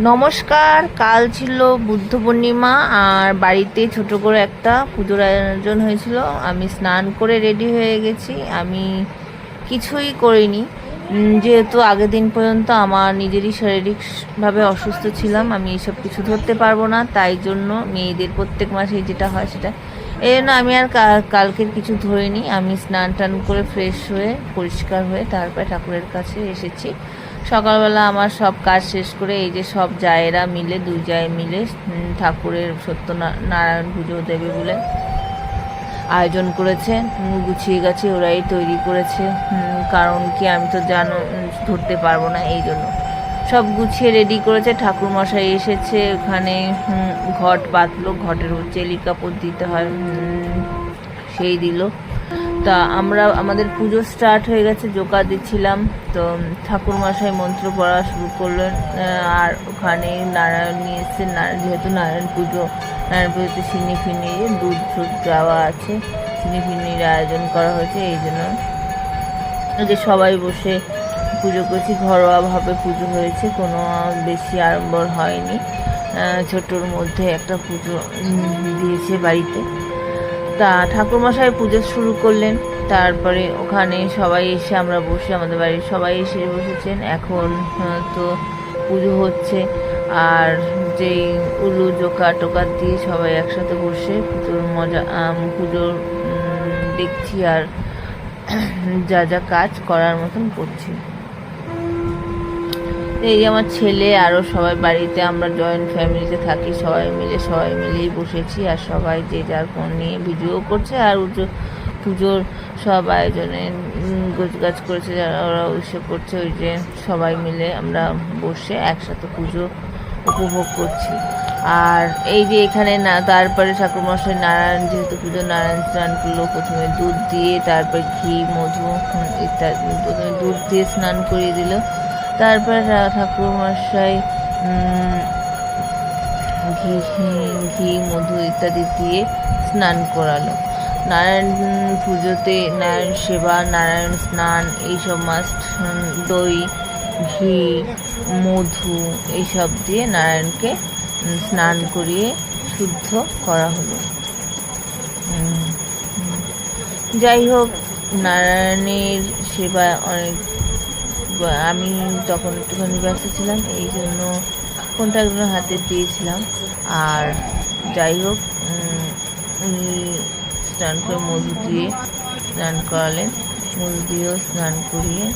নমস্কার। কাল ছিল বুদ্ধ পূর্ণিমা আর বাড়িতে ছোট করে একটা পুজোর আয়োজন হয়েছিল। আমি স্নান করে রেডি হয়ে গেছি। আমি কিছুই করিনি, যেহেতু আগের দিন পর্যন্ত আমার নিজেরই শারীরিকভাবে অসুস্থ ছিলাম। আমি এসব কিছু ধরতে পারবো না, তাই জন্য মেয়েদের প্রত্যেক মাসে যেটা হয় সেটা, এই জন্য আমি আর কালকের কিছু ধরিনি। আমি স্নান টান করে ফ্রেশ হয়ে পরিষ্কার হয়ে তারপরে ঠাকুরের কাছে এসেছি। সকালবেলা আমার সব কাজ শেষ করে এই যে সব জায়েরা মিলে, দুই জায় মিলে ঠাকুরের নারায়ণ পুজো দেবে বলে আয়োজন করেছে। গুছিয়ে গেছে, ওরাই তৈরি করেছে। কারণ কি, আমি তো ধরতে পারবো না, এই জন্য সব গুছিয়ে রেডি করেছে। ঠাকুর মশাই এসেছে, ওখানে ঘট পাতলো, ঘটের চেলি কাপড় দিতে হয়, সেই দিল। তা আমাদের পুজো স্টার্ট হয়ে গেছে, জোকা দিচ্ছিলাম। তো ঠাকুর মশাই মন্ত্র পড়া শুরু করলেন। আর ওখানে নারায়ণ নিয়ে এসছে, যেহেতু নারায়ণ পুজোতে চিনি ফিনি দুধ দেওয়া আছে, চিনি ফিনির আয়োজন করা হয়েছে। এই জন্য যে সবাই বসে পুজো করছি, ঘরোয়াভাবে পুজো হয়েছে, কোনো বেশি আড়ম্বর হয়নি। ছোটোর মধ্যে একটা পুজো দিয়েছে বাড়িতে। তা ঠাকুরমশাই পুজো শুরু করলেন। তারপরে ওখানে সবাই এসে আমরা বসে, আমাদের বাড়ির সবাই এসে বসেছেন। এখন তো পুজো হচ্ছে, আর যেই উলু জোকা টোকা দিয়ে সবাই একসাথে বসে পুজোর পুজোর দেখছি আর যা যা কাজ করার মতন করছি। এই যে আমার ছেলে আরও সবাই বাড়িতে, আমরা জয়েন্ট ফ্যামিলিতে থাকি, সবাই মিলেই বসেছি। আর সবাই যে যার ফোন নিয়ে ভিডিও করছে, আর পুজোর সব আয়োজনে গোছগাছ করেছে যারা, ওরা ওইসব করছে। ওই যে সবাই মিলে আমরা বসে একসাথে পুজো উপভোগ করছি। আর এই যে এখানে তারপরে ঠাকুরমশাই যেহেতু পুজো নারায়ণ স্নান করলো, প্রথমে দুধ দিয়ে, তারপর ঘি মধু ইত্যাদি, প্রথমে দুধ দিয়ে স্নান করিয়ে দিল। তারপর ঠাকুরমশাই ঘি মধু ইত্যাদি দিয়ে স্নান করালো। নারায়ণ পুজোতে নারায়ণ সেবা, নারায়ণ স্নান এইসব মাস্ট। দই, ঘি, মধু এইসব দিয়ে নারায়ণকে স্নান করিয়ে শুদ্ধ করা হলো। যাই হোক, নারায়ণের সেবা অনেক, আমি তখন একটুখানি ব্যস্ত ছিলাম, এই জন্য ফোনটা একদম হাতে দিয়েছিলাম। আর যাই হোক, উনি স্নান করে মধু দিয়ে স্নান করালেন, মধু দিয়েও স্নান করিয়ে